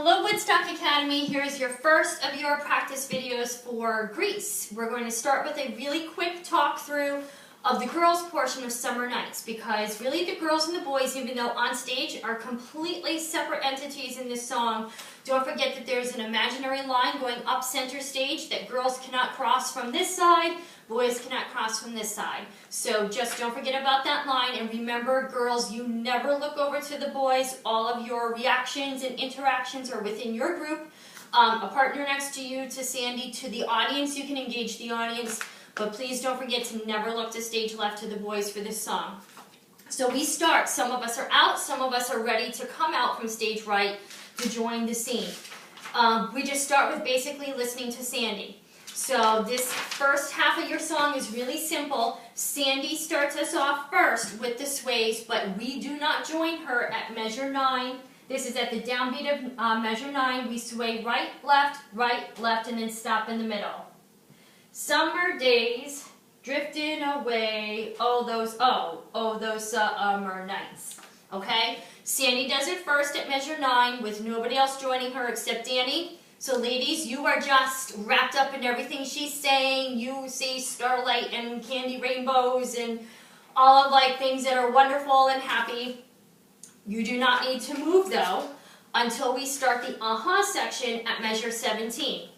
Hello Woodstock Academy, here is your first of your practice videos for Grease. We're going to start with a really quick talk through of the girls portion of Summer Nights, because really the girls and the boys, even though on stage, are completely separate entities in this song. Don't forget that there's an imaginary line going up center stage that girls cannot cross from this side, boys cannot cross from this side. So just don't forget about that line, and remember, girls, you never look over to the boys. All of your reactions and interactions are within your group. A partner next to you, to Sandy, to the audience, you can engage the audience, but please don't forget to never look to stage left to the boys for this song. So we start. Some of us are out, some of us are ready to come out from stage right to join the scene. We just start with basically listening to Sandy. So this first half of your song is really simple. Sandy starts us off first with the sways, but we do not join her at measure 9. This is at the downbeat of measure 9. We sway right, left, and then stop in the middle. Summer days drifting away, oh those summer nights. Okay? Sandy does it first at measure 9 with nobody else joining her except Danny. So ladies, you are just wrapped up in everything she's saying. You see starlight and candy rainbows and all of like things that are wonderful and happy. You do not need to move though until we start the section at measure 17.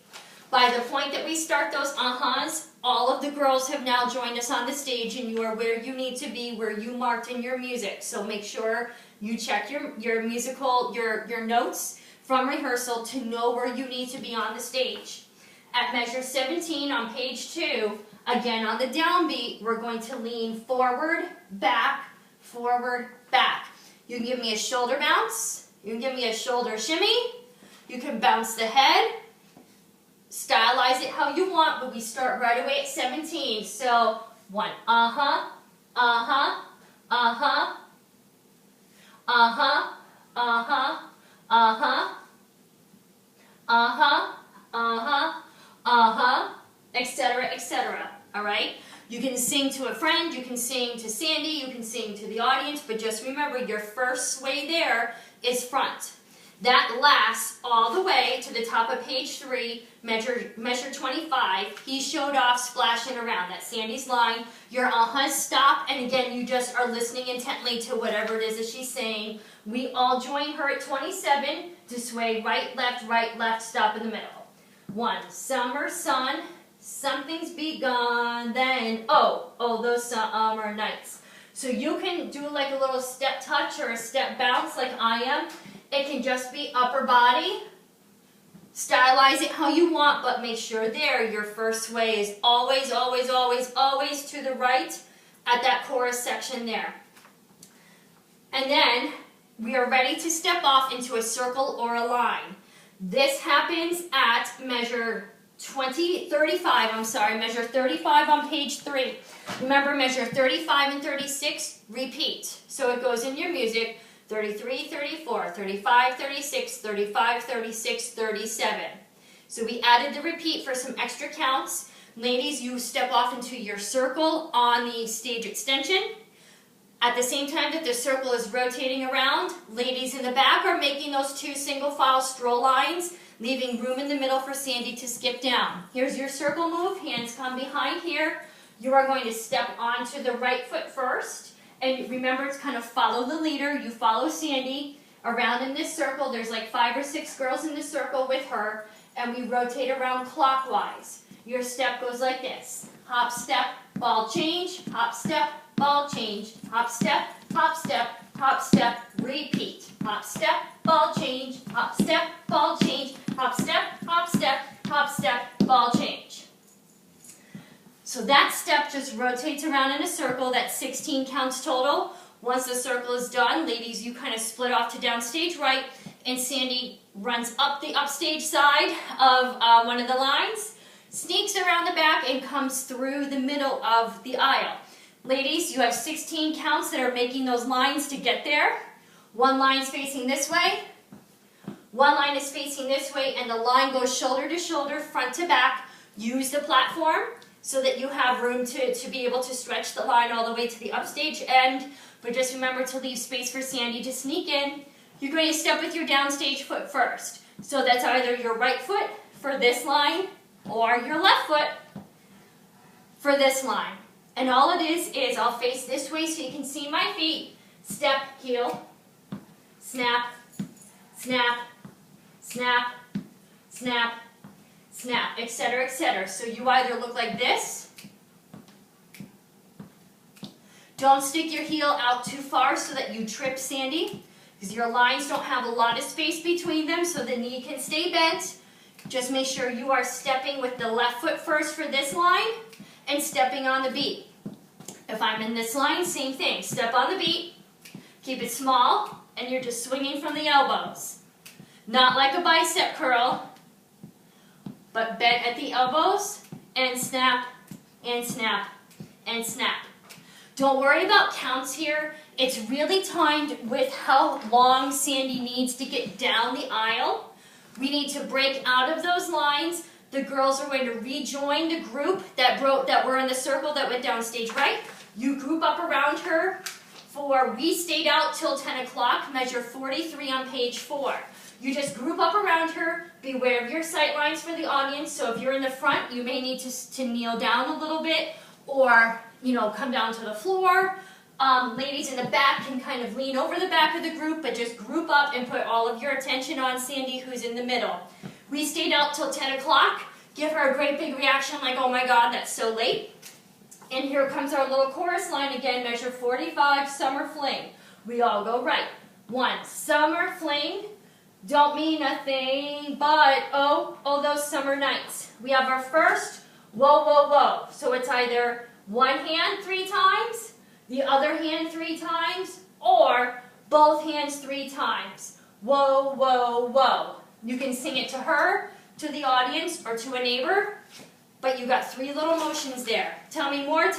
By the point that we start those all of the girls have now joined us on the stage, and you are where you need to be, where you marked in your music. So make sure you check your musical, your notes from rehearsal to know where you need to be on the stage. At measure 17 on page 2, again on the downbeat, we're going to lean forward, back, forward, back. You can give me a shoulder bounce, you can give me a shoulder shimmy, you can bounce the head, stylize it how you want, but we start right away at 17. So 1, uh-huh, uh-huh, uh-huh, uh-huh, uh-huh, uh-huh, uh-huh, uh-huh, uh-huh, etc., etc. All right? You can sing to a friend, you can sing to Sandy, you can sing to the audience, but just remember your first sway there is front. That lasts all the way to the top of page 3, measure 25. He showed off splashing around. That's Sandy's line. Your stop, and again, you just are listening intently to whatever it is that she's saying. We all join her at 27 to sway right, left, stop in the middle. 1, summer sun, something's begun, then, oh, those summer nights. So you can do like a little step touch or a step bounce like I am. It can just be upper body. Stylize it how you want, but make sure there your first sway is always, always, always, always to the right at that chorus section there. And then we are ready to step off into a circle or a line. This happens at measure 35 on page 3. Remember, measure 35 and 36, repeat. So it goes in your music. 33, 34, 35, 36, 35, 36, 37. So we added the repeat for some extra counts. Ladies, you step off into your circle on the stage extension. At the same time that the circle is rotating around, ladies in the back are making those 2 single file stroll lines, leaving room in the middle for Sandy to skip down. Here's your circle move. Hands come behind here. You are going to step onto the right foot first. And remember, it's kind of follow the leader. You follow Sandy around in this circle. There's like 5 or 6 girls in this circle with her, and we rotate around clockwise. Your step goes like this. Hop, step, ball change, hop, step, ball change, hop, step, repeat. Hop, step, ball change, hop, step, ball change, hop, step, ball change. So that step just rotates around in a circle. That's 16 counts total. Once the circle is done, ladies, you kind of split off to downstage right, and Sandy runs up the upstage side of one of the lines, sneaks around the back, and comes through the middle of the aisle. Ladies, you have 16 counts that are making those lines to get there. One line is facing this way, one line is facing this way, and the line goes shoulder to shoulder, front to back. Use the platform so that you have room to be able to stretch the line all the way to the upstage end. But just remember to leave space for Sandy to sneak in. You're going to step with your downstage foot first. So that's either your right foot for this line or your left foot for this line. And all it is I'll face this way so you can see my feet. Step, heel, snap, snap, snap, snap, snap, etc., etc. So you either look like this. Don't stick your heel out too far so that you trip Sandy, because your lines don't have a lot of space between them so the knee can stay bent. Just make sure you are stepping with the left foot first for this line and stepping on the beat. If I'm in this line, same thing. Step on the beat, keep it small, and you're just swinging from the elbows. Not like a bicep curl, but bent at the elbows, and snap, and snap, and snap. Don't worry about counts here. It's really timed with how long Sandy needs to get down the aisle. We need to break out of those lines. The girls are going to rejoin the group that were in the circle that went down stage right. You group up around her for we stayed out till 10 o'clock, measure 43 on page 4. You just group up around her, beware of your sight lines for the audience. So if you're in the front, you may need to kneel down a little bit or, come down to the floor. Ladies in the back can kind of lean over the back of the group, but just group up and put all of your attention on Sandy, who's in the middle. We stayed out till 10 o'clock. Give her a great big reaction like, oh my God, that's so late. And here comes our little chorus line again, measure 45, summer fling. We all go right. 1, summer fling. Don't mean a thing, but oh, those summer nights. We have our first whoa, whoa, whoa. So it's either one hand 3 times, the other hand 3 times, or both hands 3 times. Whoa, whoa, whoa. You can sing it to her, to the audience, or to a neighbor, but you got 3 little motions there. Tell me more,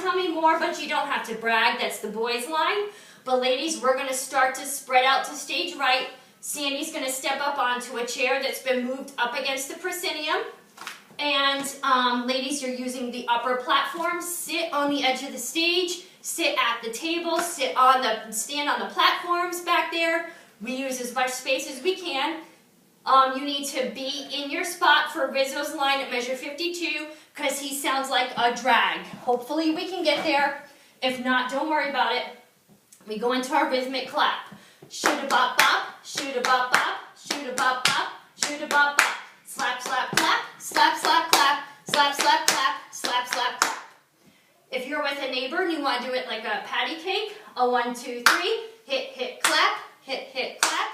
but you don't have to brag. That's the boys' line. But ladies, we're going to start to spread out to stage right. Sandy's going to step up onto a chair that's been moved up against the proscenium. And ladies, you're using the upper platform. Sit on the edge of the stage. Sit at the table. Stand on the platforms back there. We use as much space as we can. You need to be in your spot for Rizzo's line at measure 52 because he sounds like a drag. Hopefully we can get there. If not, don't worry about it. We go into our rhythmic clap. Shoot-a-bop-bop, shoot-a-bop-bop, shoot-a-bop-bop, shoot-a-bop-bop. Slap, slap, clap, slap, slap, clap, slap, slap, clap, slap, slap, clap. If you're with a neighbor and you want to do it like a patty cake, a 1, 2, 3, hit, hit, clap, hit, hit, clap.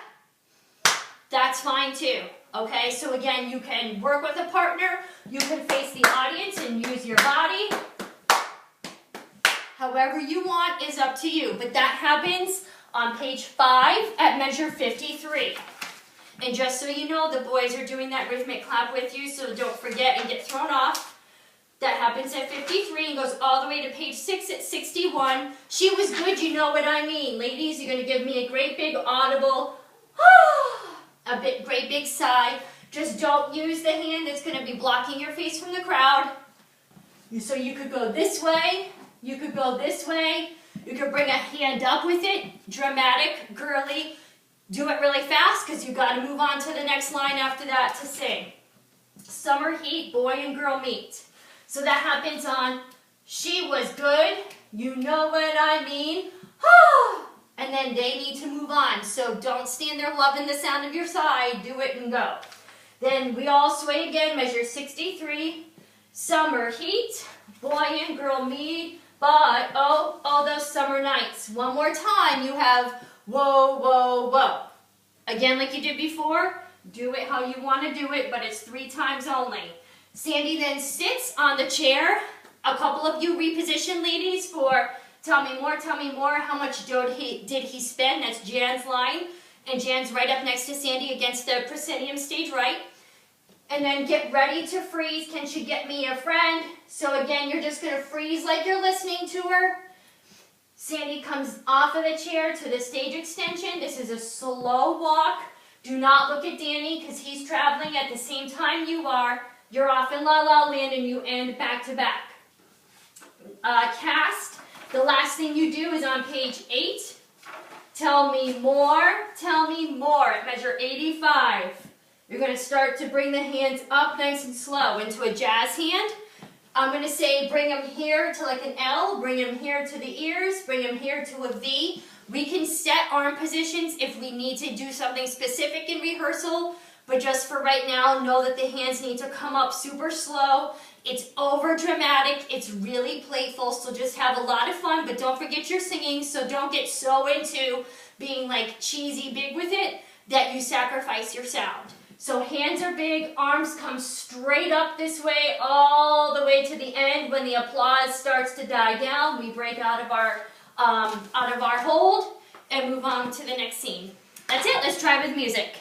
That's fine too. Okay, so again, you can work with a partner, you can face the audience and use your body. However you want is up to you, but that happens on page 5 at measure 53. And just so you know, the boys are doing that rhythmic clap with you, so don't forget and get thrown off. That happens at 53 and goes all the way to page 6 at 61. She was good, you know what I mean. Ladies, you're going to give me a great big audible, great big sigh. Just don't use the hand that's going to be blocking your face from the crowd. So you could go this way, you could go this way, you could bring a hand up with it, dramatic, girly. Do it really fast because you got to move on to the next line after that to sing. Summer heat, boy and girl meet. So that happens on She Was Good, You Know What I Mean. And then they need to move on. So don't stand there loving the sound of your sigh. Do it and go. Then we all sway again, measure 63. Summer heat, boy and girl meet. But oh, those summer nights. One more time, you have whoa, whoa, whoa. Again, like you did before, do it how you want to do it, but it's 3 times only. Sandy then sits on the chair. A couple of you reposition, ladies, for tell me more, how much did he spend? That's Jan's line. And Jan's right up next to Sandy against the proscenium stage right. And then get ready to freeze. Can she get me a friend? So again, you're just going to freeze like you're listening to her. Sandy comes off of the chair to the stage extension. This is a slow walk. Do not look at Danny because he's traveling at the same time you are. You're off in La La Land and you end back to back. Cast. The last thing you do is on page 8. Tell me more at measure 85. You're going to start to bring the hands up nice and slow into a jazz hand. I'm going to say bring them here to like an L, bring them here to the ears, bring them here to a V. We can set arm positions if we need to do something specific in rehearsal, but just for right now, know that the hands need to come up super slow. It's over dramatic, it's really playful, so just have a lot of fun, but don't forget your singing, so don't get so into being like cheesy big with it that you sacrifice your sound. So hands are big, arms come straight up this way, all the way to the end. When the applause starts to die down, we break out of our hold and move on to the next scene. That's it, let's try with music.